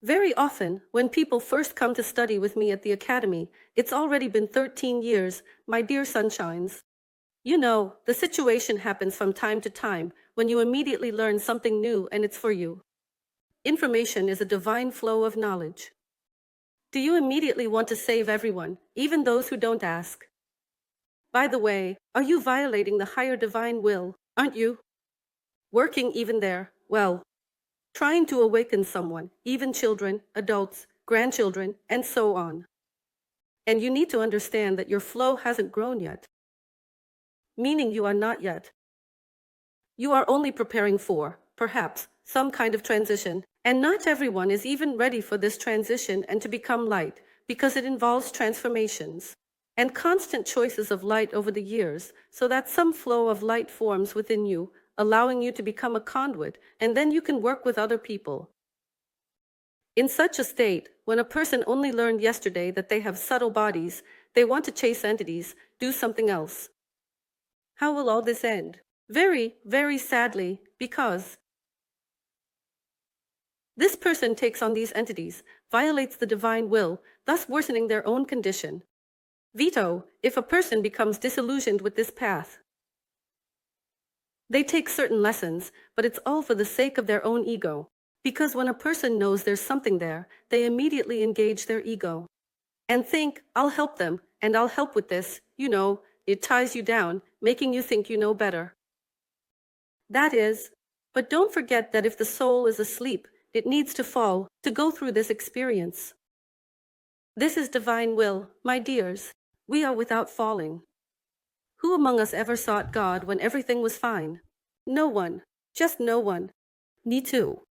Very often, when people first come to study with me at the academy, it's already been 13 years, my dear sunshines. You know, the situation happens from time to time when you immediately learn something new and it's for you. Information is a divine flow of knowledge. Do you immediately want to save everyone, even those who don't ask? By the way, are you violating the higher divine will, aren't you? Working even there, well, trying to awaken someone, even children, adults, grandchildren, and so on. And you need to understand that your flow hasn't grown yet, meaning you are not yet. You are only preparing for, perhaps, some kind of transition, and not everyone is even ready for this transition and to become light, because it involves transformations and constant choices of light over the years, so that some flow of light forms within you, allowing you to become a conduit, and then you can work with other people. In such a state, when a person only learned yesterday that they have subtle bodies, they want to chase entities, do something else. How will all this end? Very, very sadly, because this person takes on these entities, violates the divine will, thus worsening their own condition. Veto, if a person becomes disillusioned with this path. They take certain lessons, but it's all for the sake of their own ego. Because when a person knows there's something there, they immediately engage their ego and think, I'll help them, and I'll help with this. You know, it ties you down, making you think you know better. That is, but don't forget that if the soul is asleep, it needs to fall to go through this experience. This is divine will, my dears. We are without falling. Who among us ever sought God when everything was fine? No one, just no one. Me too.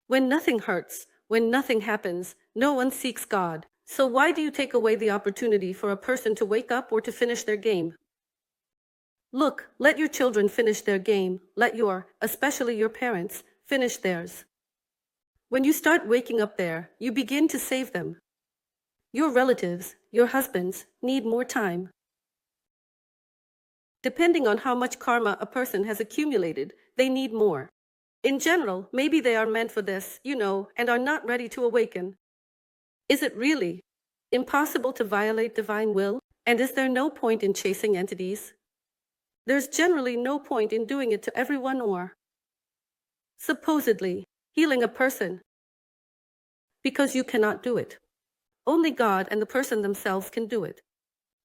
When nothing hurts, when nothing happens, no one seeks God. So why do you take away the opportunity for a person to wake up or to finish their game? Look, let your children finish their game. Let especially your parents, finish theirs. When you start waking up there, you begin to save them. Your relatives, your husbands, need more time. Depending on how much karma a person has accumulated, they need more. In general, maybe they are meant for this, you know, and are not ready to awaken. Is it really impossible to violate divine will? And is there no point in chasing entities? There's generally no point in doing it to everyone or, supposedly, healing a person. Because you cannot do it. Only God and the person themselves can do it.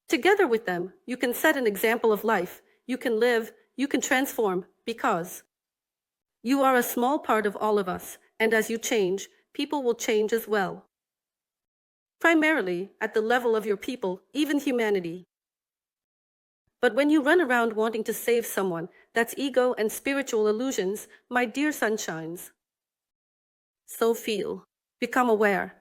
Together with them, you can set an example of life. You can live, you can transform, because you are a small part of all of us, and as you change, people will change as well. Primarily, at the level of your people, even humanity. But when you run around wanting to save someone, that's ego and spiritual illusions, my dear sunshines. So feel, become aware,